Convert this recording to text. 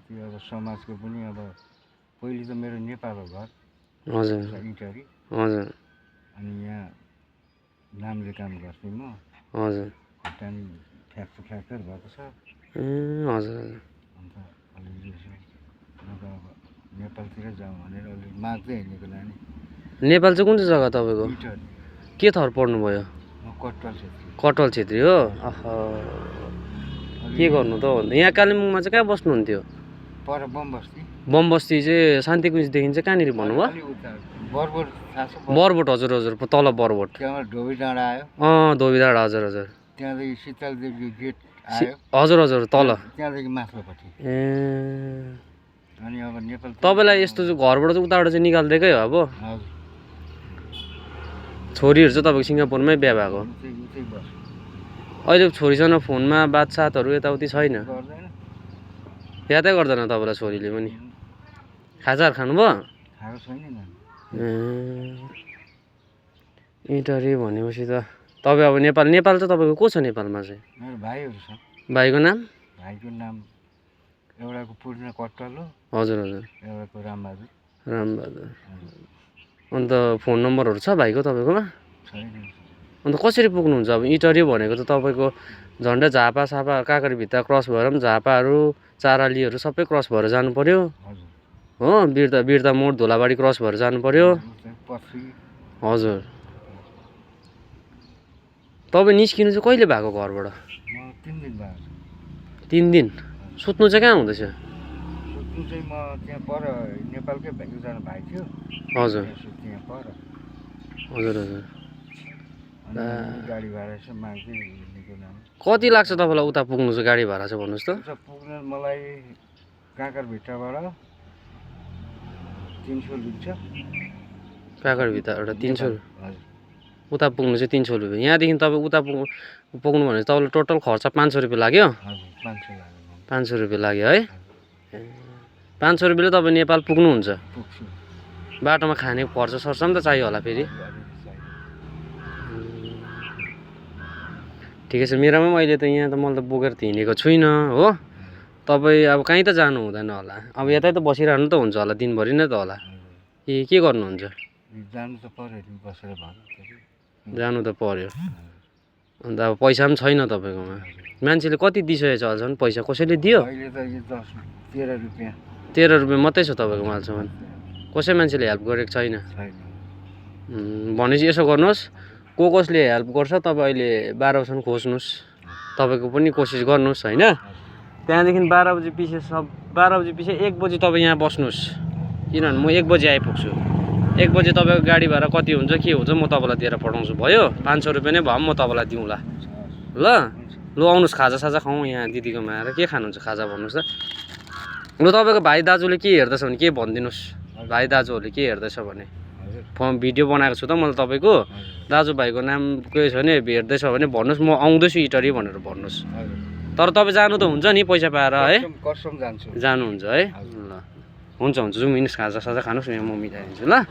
त्यो अब समाजको पनि अब पहिले त मेरो नेपाल हो घर हजुर इटरी हजुर अनि यहाँ नामले काम गर्थेँ म हजुर त्यहाँदेखि फ्र्याक्चर भएको छ ए हजुर अन्त अलिअलि यसो अब नेपालतिर जाउँ भनेर अलिक माग्दै हिँडेको नानी नेपाल चाहिँ कुन चाहिँ जग्गा तपाईँको इटरी के थर पढ्नुभयो कट्टल क्षेत्र कटल छेत्री हो अह के गर्नु त भन्दा यहाँ कालिम्पोङमा चाहिँ कहाँ बस्नुहुन्थ्यो पर बमबस्ती बमबस्ती चाहिँ शान्तिकुञ्जदेखि चाहिँ कहाँनिर भन्नुभयो अलि उता बरबोट थाहा छ बरबोट हजुर हजुर तल बरबोट त्यहाँबाट ढोबी डाँडा आयो धोबीडाँडा हजुर हजुर त्यहाँदेखि शीतलदेवी गेट आयो हजुर हजुर तल त्यहाँदेखि माथिल्लोपट्टि ए अनि अब नेपाल तपाईँलाई यस्तो चाहिँ घरबाट चाहिँ उताबाट चाहिँ निकालिदिएकै हो अब हजुर छोरीहरू चाहिँ तपाईँको सिङ्गापुरमै बिहा भएको उतै बस अहिले छोरीसँग फोनमा बातसातहरू यताउति छैन गर्दैन यादै गर्दैन तपाईँलाई छोरीले पनि खाजाहरू खानुभयो खाएको छैन नि इटरी भनेपछि त तपाईँ अब नेपाल चाहिँ तपाईँको को छ नेपालमा चाहिँ मेरो भाइहरू छ भाइको नाम भाइको नाम एउटाको पूर्ण कट्टल हो हजुर हजुर एउटाको रामबहादुर रामबहादुर अन्त फोन नम्बरहरू छ भाइको तपाईँकोमा छैन अन्त कसरी पुग्नुहुन्छ अब इटरी भनेको त तपाईँको झन्डै झापा सापा काँक्रेभित्ता क्रस भएर पनि झापाहरू चारालीहरू सबै क्रस भएर जानु पर्यो हजुर हो बिर्ता मोड धुलाबाडी क्रस भएर जानु पर्यो पछि हजुर तपाईँ निस्किनु चाहिँ कहिले भएको घरबाट म 3 दिन भयो 3 दिन सुत्नु चाहिँ कहाँ हुँदैछ सुत्नु चाहिँ म त्यहाँ पर नेपालकै एकजना भाइ थियो हजुर त्यहाँ पर हजुर हजुर अनि गाडी भाडा यसो माग्दै हिँडेको नाम कति लाग्छ तपाईँलाई उता पुग्नु चाहिँ गाडी भाडा चाहिँ भन्नुहोस् त उता पुग्न मलाई काँकरभिट्टाबाट 300 लिन्छ काँकरभित्ता एउटा 300 हजुर उता पुग्नु चाहिँ 300 रुपियाँ यहाँदेखि तपाईँ उता पुग्नु भने तपाईँलाई टोटल खर्च 500 रुपियाँ लाग्यो हजुर 500 लाग्यो 500 रुपियाँ लाग्यो है 500 रुपियाँले तपाईँ नेपाल पुग्नुहुन्छ पुग्छु बाटोमा खाने खर्च सर्छ पनि त चाहियो होला फेरि ठिकै छ मेरोमा पनि अहिले त यहाँ त मैले त बोकेर त हिँडेको छुइनँ हो तपाईँ अब कहीँ त जानु हुँदैन होला अब यतै त बसिरहनु त हुन्छ होला दिनभरि नै त होला के गर्नुहुन्छ जानु त पर्यो नि बसेर भयो जानु त पर्यो अन्त अब पैसा पनि छैन तपाईँकोमा मान्छेले कति दिइसकेको छ अहिलेसम्म पैसा कसैले दियो अहिले त यो 13 रुपियाँ 13 रुपियाँ मात्रै छ तपाईँकोमा अहिलेसम्म कसै मान्छेले हेल्प गरेको छैन भनेपछि यसो गर्नुहोस् कसले हेल्प गर्छ तपाईँ अहिले 12 बजीसम्म खोज्नुहोस् तपाईँको पनि कोसिस गर्नुहोस् होइन त्यहाँदेखि 12 बजी पछि 12 बजी पछि 1 बजी तपाईँ यहाँ बस्नुहोस् किनभने म 1 बजी आइपुग्छु 1 बजी तपाईँको गाडी भाडा कति हुन्छ के हुन्छ म तपाईँलाई दिएर पठाउँछु भयो 500 रुपियाँ नै भए पनि म तपाईँलाई दिउँला ल लु आउनुहोस् खाजा खाउँ यहाँ दिदीकोमा आएर के खानुहुन्छ खाजा भन्नुहोस् त लु तपाईँको भाइ दाजुले के हेर्दैछ भने के भनिदिनुहोस् भाइ दाजुहरूले के हेर्दैछ भने भिडियो बनाएको छु त मैले तपाईँको दाजुभाइको नाम के छ भने हेर्दैछ भने भन्नुहोस् म आउँदैछु इटरी भनेर भन्नुहोस् तर तपाईँ जानु त हुन्छ नि पैसा पाएर है जानुहुन्छ है ल हुन्छ जाउँ हिँड्नुहोस् खाजा खानुहोस् म मिलाइदिन्छु ल